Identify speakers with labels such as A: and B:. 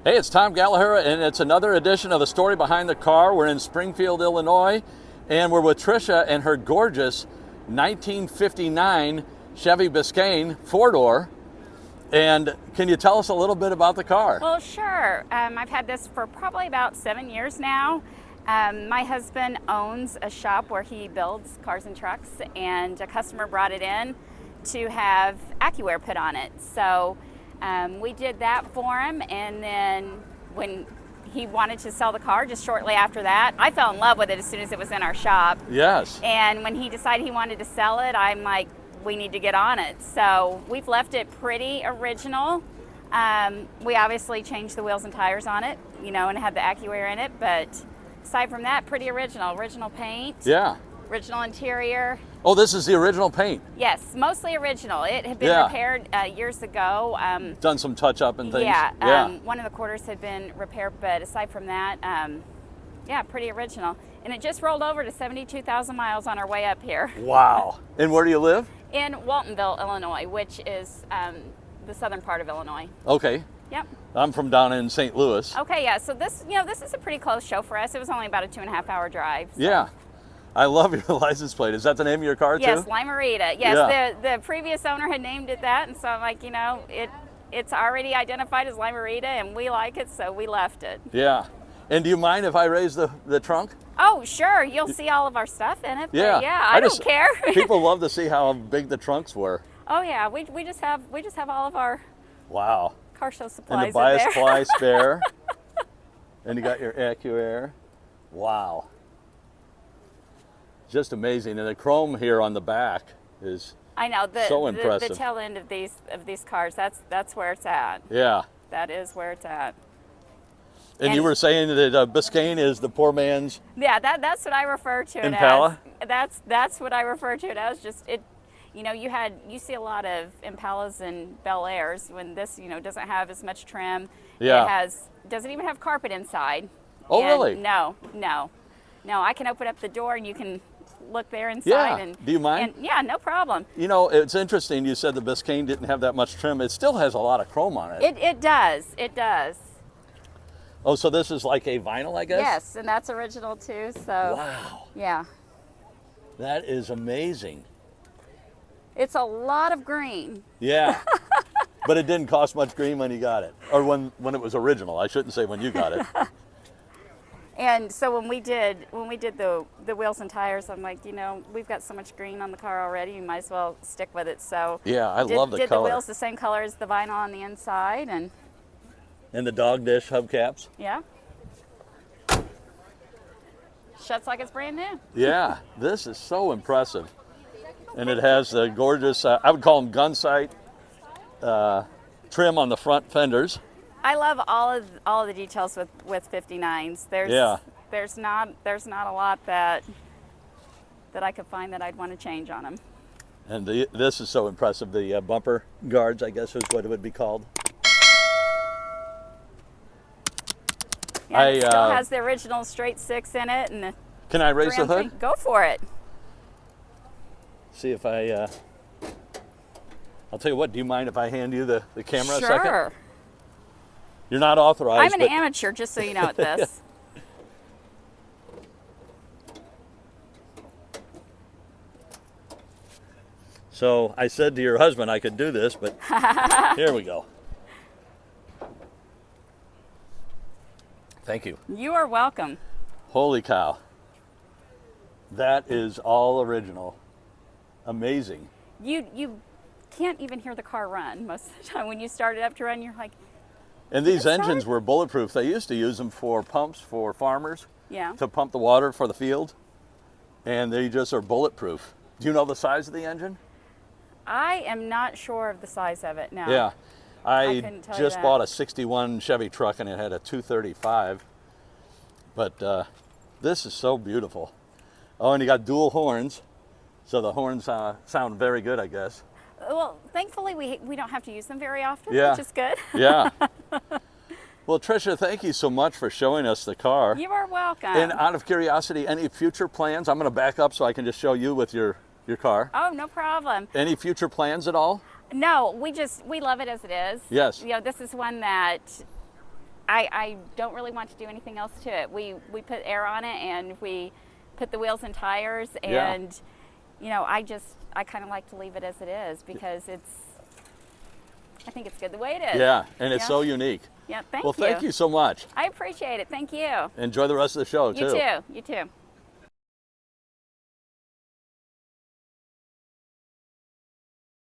A: Hey, it's Tom Gallagher, and it's another edition of The Story Behind the Car. We're in Springfield, Illinois, and we're with Tricia and her gorgeous 1959 Chevy Biscayne four-door. And can you tell us a little bit about the car?
B: Well, sure. I've had this for probably about 7 years now. My husband owns a shop where he builds cars and trucks, and a customer brought it in to have AccuAir put on it. So we did that for him, and then when he wanted to sell the car just shortly after that, I fell in love with it as soon as it was in our shop.
A: Yes.
B: And when he decided he wanted to sell it, I'm like, we need to get on it. So we've left it pretty original. We obviously changed the wheels and tires on it, you know, and had the AccuAir in it, but aside from that, pretty original paint.
A: Yeah.
B: Original interior.
A: Oh, this is the original paint.
B: Yes, mostly original. It had been repaired years ago.
A: Done some touch up and things.
B: Yeah, one of the quarters had been repaired, but aside from that, yeah, pretty original. And it just rolled over to 72,000 miles on our way up here.
A: Wow. And where do you live?
B: In Waltonville, Illinois, which is the southern part of Illinois.
A: Okay.
B: Yep.
A: I'm from down in St. Louis.
B: Okay, yeah. So this, this is a pretty close show for us. It was only about a 2.5-hour drive. So.
A: Yeah. I love your license plate. Is that the name of your car,
B: yes,
A: too?
B: Limrita. Yes, the previous owner had named it that, and so I'm like, it's already identified as Limrita, and we like it, so we left it.
A: Yeah. And do you mind if I raise the trunk?
B: Oh, sure. You'll see all of our stuff in it. But
A: Yeah.
B: I don't care.
A: People love to see how big the trunks were.
B: Oh yeah, we just have all of our
A: Wow.
B: car show supplies
A: And the bias
B: in there.
A: ply spare. And you got your AccuAir. Wow. Just amazing. And the chrome here on the back is
B: I know
A: so impressive.
B: The tail end of these cars. That's where it's at.
A: Yeah.
B: That is where it's at.
A: And you were saying that Biscayne is the poor man's.
B: Yeah, that's what I refer to it
A: Impala?
B: as. That's what I refer to it as. Just it. You see a lot of Impalas and Bel Airs when this doesn't have as much trim.
A: Yeah.
B: It doesn't even have carpet inside.
A: Oh,
B: And
A: really?
B: No. I can open up the door and you can look there inside.
A: Yeah.
B: And,
A: Do you mind?
B: And, yeah, no problem.
A: It's interesting. You said the Biscayne didn't have that much trim. It still has a lot of chrome on it.
B: It does. It does.
A: Oh, so this is like a vinyl, I guess?
B: Yes, and that's original too. So.
A: Wow.
B: Yeah.
A: That is amazing.
B: It's a lot of green.
A: Yeah. But it didn't cost much green when you got it. Or when it was original. I shouldn't say when you got it.
B: And so when we did the wheels and tires, I'm like, we've got so much green on the car already, you might as well stick with it. So
A: yeah, I love the
B: did
A: color.
B: the wheels the same color as the vinyl on the inside, and
A: the dog dish hubcaps.
B: yeah, shuts like it's brand new.
A: Yeah, this is so impressive. And it has the gorgeous, I would call them gun sight trim on the front fenders.
B: I love all of the details with 59s. There's not a lot that I could find that I'd want to change on them.
A: And this is so impressive. The bumper guards, I guess, is what it would be called.
B: Yeah, it still has the original straight six in it, and
A: can I raise the hood?
B: Go for it.
A: See if I'll tell you what. Do you mind if I hand you the camera a second?
B: Sure.
A: You're not authorized.
B: I'm an amateur, just so you know at this.
A: So I said to your husband I could do this, but here we go. Thank you.
B: You are welcome.
A: Holy cow. That is all original. Amazing.
B: You can't even hear the car run most of the time. When you start it up to run, you're like,
A: and these engines were bulletproof. They used to use them for pumps for farmers.
B: Yeah.
A: To pump the water for the field. And they just are bulletproof. Do you know the size of the engine?
B: I am not sure of the size of it, no.
A: Yeah. I just bought a 61 Chevy truck and it had a 235. But this is so beautiful. Oh, and you got dual horns. So the horns sound very good, I guess.
B: Well, thankfully we don't have to use them very often,
A: yeah.
B: which is good.
A: Yeah. Well, Tricia, thank you so much for showing us the car.
B: You are welcome.
A: And out of curiosity, any future plans? I'm going to back up so I can just show you with your car.
B: Oh, no problem.
A: Any future plans at all?
B: No, we love it as it is.
A: Yes.
B: This is one that I don't really want to do anything else to it. We put air on it, and we put the wheels and tires, and you know, I kind of like to leave it as it is because I think it's good the way it is.
A: Yeah, and it's so unique.
B: Yeah, thank you.
A: Well, thank you so much.
B: I appreciate it. Thank you.
A: Enjoy the rest of the show, too.
B: You too. You too.